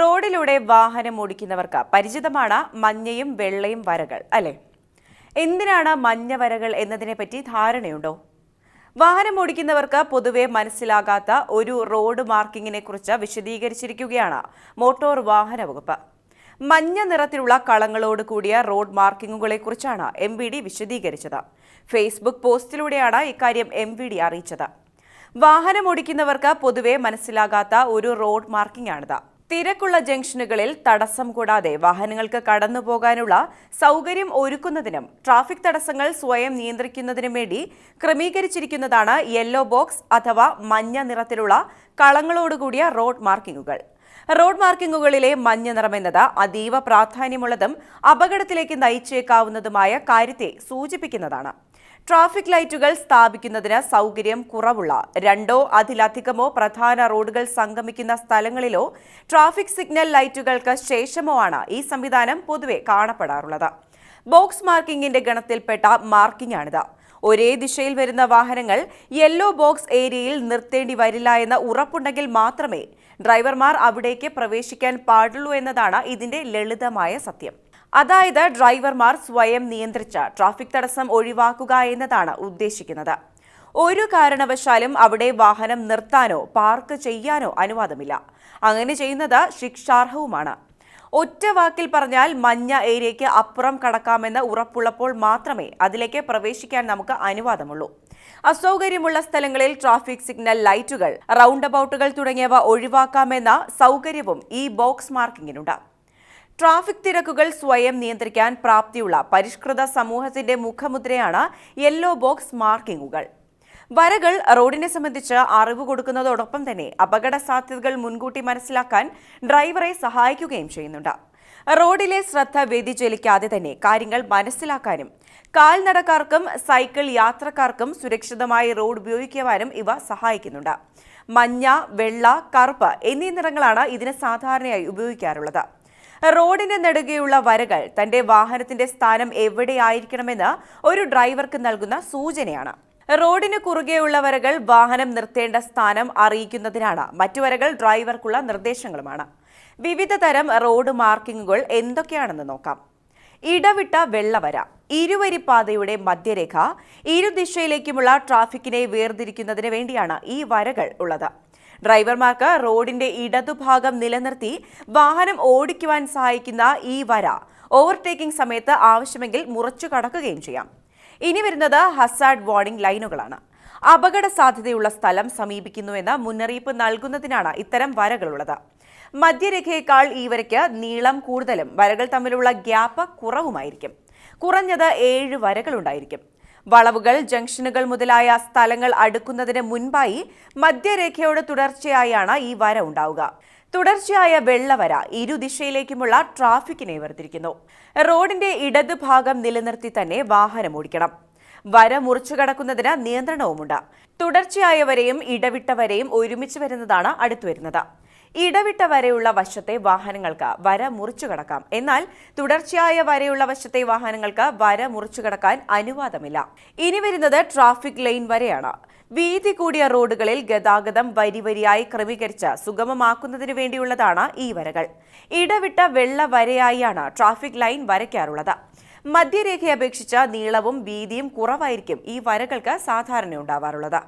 റോഡിലൂടെ വാഹനം ഓടിക്കുന്നവർക്ക് പരിചിതമാണ് മഞ്ഞയും വെള്ളയും വരകൾ, അല്ലേ? എന്തിനാണ് മഞ്ഞ വരകൾ എന്നതിനെപ്പറ്റി ധാരണയുണ്ടോ? വാഹനം ഓടിക്കുന്നവർക്ക് പൊതുവെ മനസ്സിലാകാത്ത ഒരു റോഡ് മാർക്കിങ്ങിനെ കുറിച്ച് വിശദീകരിച്ചിരിക്കുകയാണ് മോട്ടോർ വാഹന വകുപ്പ്. മഞ്ഞ നിറത്തിലുള്ള കളങ്ങളോട് കൂടിയ റോഡ് മാർക്കിങ്ങുകളെക്കുറിച്ചാണ് MVD വിശദീകരിച്ചത്. ഫേസ്ബുക്ക് പോസ്റ്റിലൂടെയാണ് ഇക്കാര്യം MVD അറിയിച്ചത്. വാഹനം ഓടിക്കുന്നവർക്ക് പൊതുവെ മനസ്സിലാകാത്ത ഒരു റോഡ് മാർക്കിംഗാണിത്. തിരക്കുള്ള ജംഗ്ഷനുകളിൽ തടസ്സം കൂടാതെ വാഹനങ്ങൾക്ക് കടന്നുപോകാനുള്ള സൗകര്യം ഒരുക്കുന്നതിനും ട്രാഫിക് തടസ്സങ്ങൾ സ്വയം നിയന്ത്രിക്കുന്നതിനും വേണ്ടി ക്രമീകരിച്ചിരിക്കുന്നതാണ് യെല്ലോ ബോക്സ് അഥവാ മഞ്ഞ നിറത്തിലുള്ള കളങ്ങളോടുകൂടിയ റോഡ് മാർക്കിങ്ങുകൾ. റോഡ് മാർക്കിങ്ങുകളിലെ മഞ്ഞ നിറമെന്നത് അതീവ പ്രാധാന്യമുള്ളതും അപകടത്തിലേക്ക് നയിച്ചേക്കാവുന്നതുമായ കാര്യത്തെ സൂചിപ്പിക്കുന്നതാണ്. ട്രാഫിക് ലൈറ്റുകൾ സ്ഥാപിക്കുന്നതിന് സൗകര്യം കുറവുള്ള രണ്ടോ അതിലധികമോ പ്രധാന റോഡുകൾ സംഗമിക്കുന്ന സ്ഥലങ്ങളിലോ ട്രാഫിക് സിഗ്നൽ ലൈറ്റുകൾക്ക് ശേഷമോ ആണ് ഈ സംവിധാനം പൊതുവെ കാണപ്പെടാറുള്ളത്. ബോക്സ് മാർക്കിംഗിന്റെ ഗണത്തിൽപ്പെട്ട മാർക്കിംഗാണിത്. ഒരേ ദിശയിൽ വരുന്ന വാഹനങ്ങൾ യെല്ലോ ബോക്സ് ഏരിയയിൽ നിർത്തേണ്ടി വരില്ല എന്ന ഉറപ്പുണ്ടെങ്കിൽ മാത്രമേ ഡ്രൈവർമാർ അവിടേക്ക് പ്രവേശിക്കാൻ പാടുള്ളൂ എന്നതാണ് ഇതിന്റെ ലളിതമായ സത്യം. അതായത് ഡ്രൈവർമാർ സ്വയം നിയന്ത്രിച്ച ട്രാഫിക് തടസ്സം ഒഴിവാക്കുക എന്നതാണ് ഉദ്ദേശിക്കുന്നത്. ഒരു കാരണവശാലും അവിടെ വാഹനം നിർത്താനോ പാർക്ക് ചെയ്യാനോ അനുവാദമില്ല. അങ്ങനെ ചെയ്യുന്നത് ശിക്ഷാർഹവുമാണ്. ഒറ്റ വാക്കിൽ പറഞ്ഞാൽ മഞ്ഞ ഏരിയയ്ക്ക് അപ്പുറം കടക്കാമെന്ന് ഉറപ്പുള്ളപ്പോൾ മാത്രമേ അതിലേക്ക് പ്രവേശിക്കാൻ നമുക്ക് അനുവാദമുള്ളൂ. അസൗകര്യമുള്ള സ്ഥലങ്ങളിൽ ട്രാഫിക് സിഗ്നൽ ലൈറ്റുകൾ, റൗണ്ട് അബൌട്ടുകൾ തുടങ്ങിയവ ഒഴിവാക്കാമെന്ന സൗകര്യവും ഈ ബോക്സ് മാർക്കിങ്ങിനുണ്ട്. ട്രാഫിക് തിരക്കുകൾ സ്വയം നിയന്ത്രിക്കാൻ പ്രാപ്തിയുള്ള പരിഷ്കൃത സമൂഹത്തിന്റെ മുഖമുദ്രയാണ് യെല്ലോ ബോക്സ് മാർക്കിങ്ങുകൾ. വരകൾ റോഡിനെ സംബന്ധിച്ച് അറിവ് കൊടുക്കുന്നതോടൊപ്പം തന്നെ അപകട സാധ്യതകൾ മുൻകൂട്ടി മനസ്സിലാക്കാൻ ഡ്രൈവറെ സഹായിക്കുകയും ചെയ്യുന്നുണ്ട്. റോഡിലെ ശ്രദ്ധ വ്യതിചലിക്കാതെ തന്നെ കാര്യങ്ങൾ മനസ്സിലാക്കാനും കാൽനടക്കാർക്കും സൈക്കിൾ യാത്രക്കാർക്കും സുരക്ഷിതമായി റോഡ് ഉപയോഗിക്കുവാനും ഇവ സഹായിക്കുന്നുണ്ട്. മഞ്ഞ, വെള്ള, കറുപ്പ് എന്നീ നിറങ്ങളാണ് ഇതിന് സാധാരണയായി ഉപയോഗിക്കാറുള്ളത്. റോഡിന് നെടുകെയുള്ള വരകൾ തന്റെ വാഹനത്തിന്റെ സ്ഥാനം എവിടെയായിരിക്കണമെന്ന് ഒരു ഡ്രൈവർക്ക് നൽകുന്ന സൂചനയാണ്. റോഡിന് കുറുകെയുള്ള വരകൾ വാഹനം നിർത്തേണ്ട സ്ഥാനം അറിയിക്കുന്നതിനാണ്. മറ്റു വരകൾ ഡ്രൈവർക്കുള്ള നിർദ്ദേശങ്ങളുമാണ്. വിവിധ തരം റോഡ് മാർക്കിങ്ങുകൾ എന്തൊക്കെയാണെന്ന് നോക്കാം. ഇടവിട്ട വെള്ളവര, ഇരുവരിപ്പാതയുടെ മധ്യരേഖ. ഇരുദിശയിലേക്കുമുള്ള ട്രാഫിക്കിനെ വേർതിരിക്കുന്നതിന് വേണ്ടിയാണ് ഈ വരകൾ ഉള്ളത്. ഡ്രൈവർമാർക്ക് റോഡിന്റെ ഇടതുഭാഗം നിലനിർത്തി വാഹനം ഓടിക്കുവാൻ സഹായിക്കുന്ന ഈ വര ഓവർടേക്കിംഗ് സമയത്ത് ആവശ്യമെങ്കിൽ മുറിച്ചു കടക്കുകയും ചെയ്യാം. ഇനി വരുന്നത് ഹസാർഡ് വാർണിംഗ് ലൈനുകളാണ്. അപകട സാധ്യതയുള്ള സ്ഥലം സമീപിക്കുന്നുവെന്ന് മുന്നറിയിപ്പ് നൽകുന്നതിനാണ് ഇത്തരം വരകളുള്ളത്. മധ്യരേഖയേക്കാൾ ഈ വരയ്ക്ക് നീളം കൂടുതലും വരകൾ തമ്മിലുള്ള ഗ്യാപ്പ് കുറവുമായിരിക്കും. കുറഞ്ഞത് 7 വരകളുണ്ടായിരിക്കും. വളവുകൾ, ജംഗ്ഷനുകൾ മുതലായ സ്ഥലങ്ങൾ അടുക്കുന്നതിന് മുൻപായി മധ്യരേഖയോട് തുടർച്ചയായാണ് ഈ വര ഉണ്ടാവുക. തുടർച്ചയായ വെള്ളവര ഇരുദിശയിലേക്കുമുള്ള ട്രാഫിക്കിനെ വേർതിരിക്കുന്നു. റോഡിന്റെ ഇടതുഭാഗം നിലനിർത്തി തന്നെ വാഹനം ഓടിക്കണം. വര മുറിച്ചു കടക്കുന്നതിന് നിയന്ത്രണവുമുണ്ട്. തുടർച്ചയായ വരയും ഇടവിട്ട വരയും ഒരുമിച്ച് വരുന്നതാണ് അടുത്തു വരുന്നത്. ഇടവിട്ട വരെയുള്ള വശത്തെ വാഹനങ്ങൾക്ക് വര മുറിച്ചു കടക്കാം. എന്നാൽ തുടർച്ചയായ വരെയുള്ള വശത്തെ വാഹനങ്ങൾക്ക് വര മുറിച്ചു കടക്കാൻ അനുവാദമില്ല. ഇനി വരുന്നത് ട്രാഫിക് ലൈൻ വരെയാണ്. വീതി കൂടിയ റോഡുകളിൽ ഗതാഗതം വരിവരിയായി ക്രമീകരിച്ച് സുഗമമാക്കുന്നതിന് വേണ്ടിയുള്ളതാണ് ഈ വരകൾ. ഇടവിട്ട വെള്ള വരയായാണ് ട്രാഫിക് ലൈൻ വരയ്ക്കാറുള്ളത്. മധ്യരേഖയെ അപേക്ഷിച്ച് നീളവും വീതിയും കുറവായിരിക്കും ഈ വരകൾക്ക് സാധാരണ ഉണ്ടാവാറുള്ളത്.